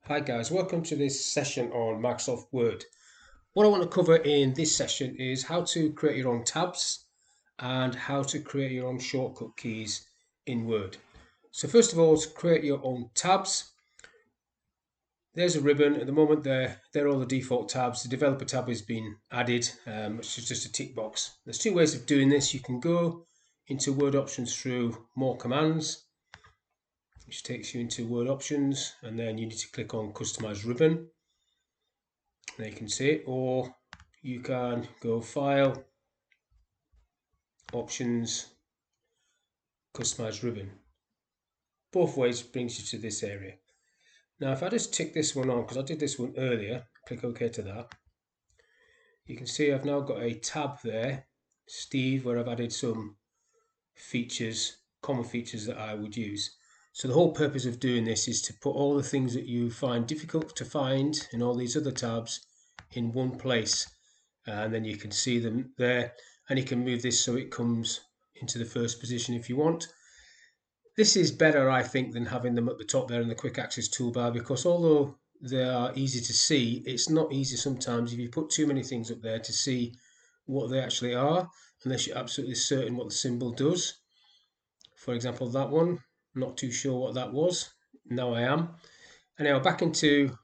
Hi guys, welcome to this session on Microsoft Word. What I want to cover in this session is how to create your own tabs and how to create your own shortcut keys in Word. So first of all, to create your own tabs, there's a ribbon. At the moment they're all the default tabs. The developer tab has been added, which is just a tick box. There's two ways of doing this. You can go into Word options through more commands, which takes you into Word options, and then you need to click on customize ribbon. There you can see it, or you can go file, options, customize ribbon. Both ways brings you to this area. Now if I just tick this one on, because I did this one earlier, click OK to that, you can see I've now got a tab there, Steve, where I've added some features, common features that I would use. So the whole purpose of doing this is to put all the things that you find difficult to find in all these other tabs in one place, and then you can see them there, and you can move this so it comes into the first position if you want. This is better, I think, than having them at the top there in the quick access toolbar, because although they are easy to see, it's not easy sometimes if you put too many things up there to see what they actually are, unless you're absolutely certain what the symbol does. For example, that one, not too sure what that was. Now I am. And now back into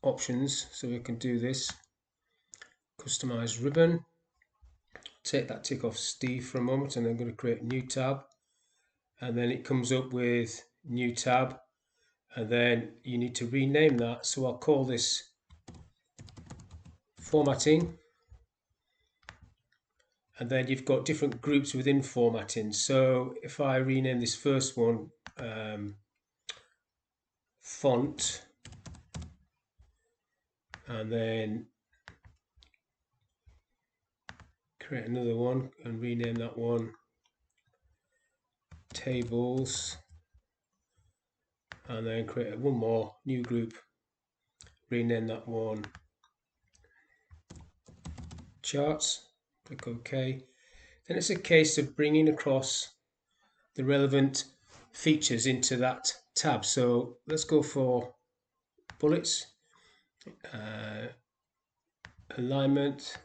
options, so we can do this. Customize ribbon. Take that tick off Steve for a moment, and I'm going to create a new tab. And then it comes up with new tab, and then you need to rename that. So I'll call this formatting. And then you've got different groups within formatting. So if I rename this first one font, and then create another one and rename that one tables, and then create one more new group, rename that one charts, click OK. Then it's a case of bringing across the relevant features into that tab. So let's go for bullets, alignment,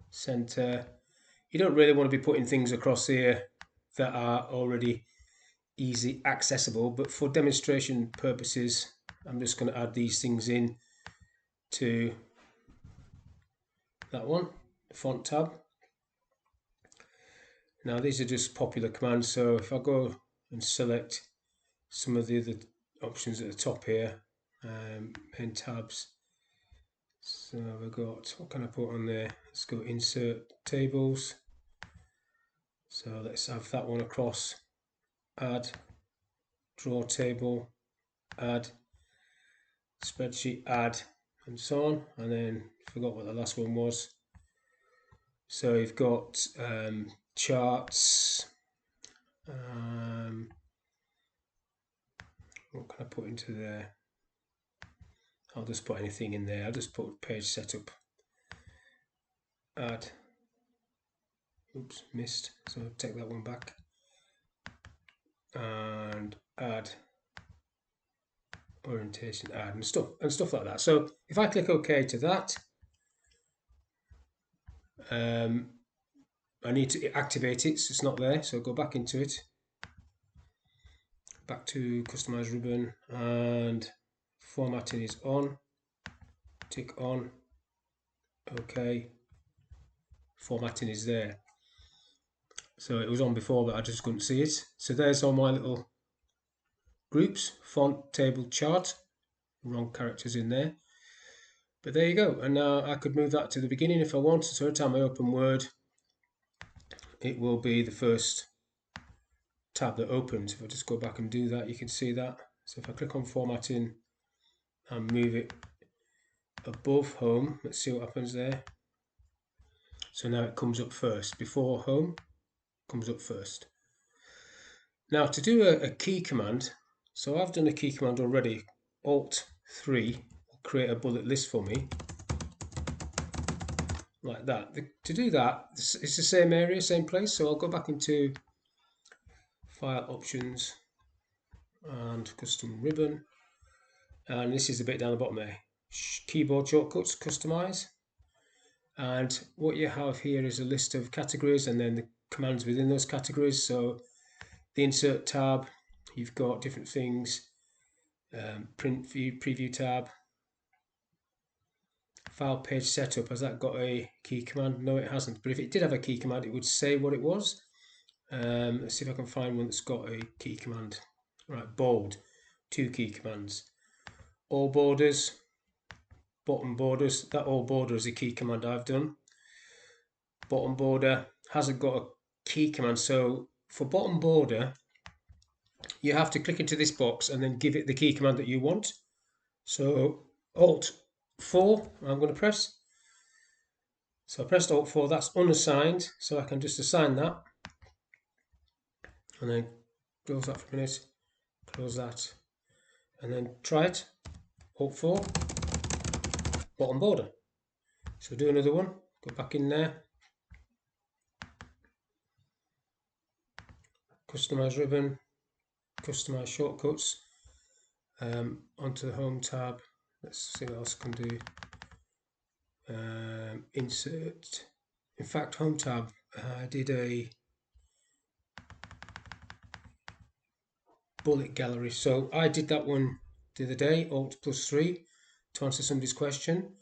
center. You don't really want to be putting things across here that are already easy accessible, but for demonstration purposes I'm just going to add these things in to that one, the font tab. Now these are just popular commands, so if I go and select some of the other options at the top here, pen tabs, so we've got, what can I put on there? Let's go insert tables, so let's have that one across, add, draw table, add, spreadsheet, add, and so on. And then forgot what the last one was. So you've got charts. What can I put into there? I'll just put anything in there. I'll just put page setup, add, oops, missed, so I'll take that one back, and add, orientation, add, and stuff like that. So if I click OK to that, I need to activate it, so it's not there, so go back into it, back to customize ribbon, and formatting is on, tick on, OK, formatting is there. So it was on before, but I just couldn't see it. So there's all my little groups, font, table, chart, wrong characters in there. But there you go, and now I could move that to the beginning if I want. So every time I open Word, it will be the first tab that opens. If I just go back and do that, you can see that. So if I click on formatting and move it above home, let's see what happens there. So now it comes up first. Before home, comes up first. Now to do a key command, so I've done a key command already. Alt 3 will create a bullet list for me, like that. To do that, it's the same area, same place. So I'll go back into File, Options, and Custom Ribbon. and this is the bit down the bottom there. Keyboard shortcuts, customize, and what you have here is a list of categories and then the commands within those categories. So the insert tab, you've got different things, print view, preview tab, file page setup. Has that got a key command? No, it hasn't, but if it did have a key command, it would say what it was. Let's see if I can find one that's got a key command. Right, bold, 2 key commands. All borders, bottom borders. That all border is a key command I've done. Bottom border hasn't got a key command, so for bottom border you have to click into this box and then give it the key command that you want. So Alt 4 I'm going to press. So I pressed Alt 4, that's unassigned, so I can just assign that and then close that for a minute, close that, and then try it. Alt 4, bottom border. So do another one, go back in there, customize ribbon, customize shortcuts, onto the home tab. Let's see what else I can do. Insert. In fact, home tab, I did a bullet gallery. So I did that one the other day, Alt +3, to answer somebody's question.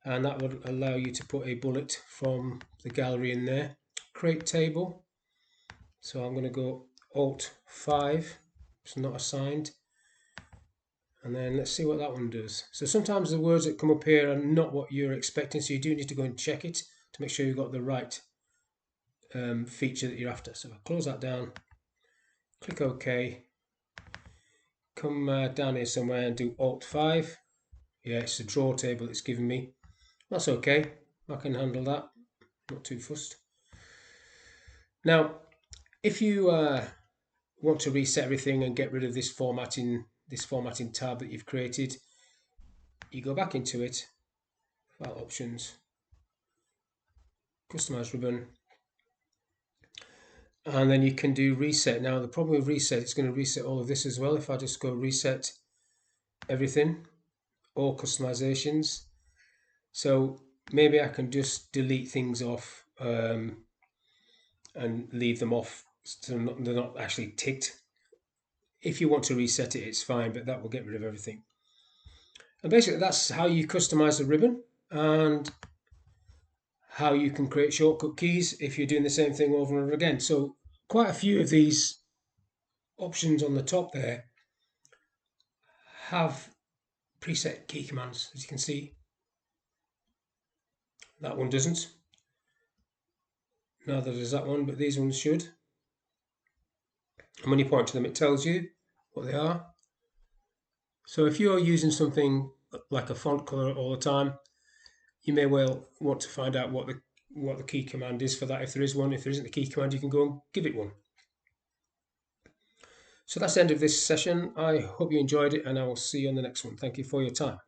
And that would allow you to put a bullet from the gallery in there. Create table. So I'm going to go Alt 5, it's not assigned. And then let's see what that one does. So sometimes the words that come up here are not what you're expecting, so you do need to go and check it to make sure you've got the right feature that you're after. So I'll close that down, click OK, come down here somewhere and do Alt 5. Yeah, it's a draw table it's giving me. That's okay, I can handle that, not too fussed. Now, if you want to reset everything and get rid of this formatting tab that you've created, you go back into it, file options, customize ribbon, and then you can do reset. Now the problem with reset, it's going to reset all of this as well. If I just go reset everything, all customizations, so maybe I can just delete things off and leave them off so they're not actually ticked. If you want to reset it, it's fine, but that will get rid of everything. And basically that's how you customize the ribbon and how you can create shortcut keys if you're doing the same thing over and over again. So quite a few of these options on the top there have preset key commands, as you can see. That one doesn't. Neither does that one, but these ones should. And when you point to them, it tells you what they are. So if you're using something like a font color all the time, you may well want to find out what the key command is for that, if there is one. If there isn't a key command, you can go and give it one. So that's the end of this session. I hope you enjoyed it, and I will see you on the next one. Thank you for your time.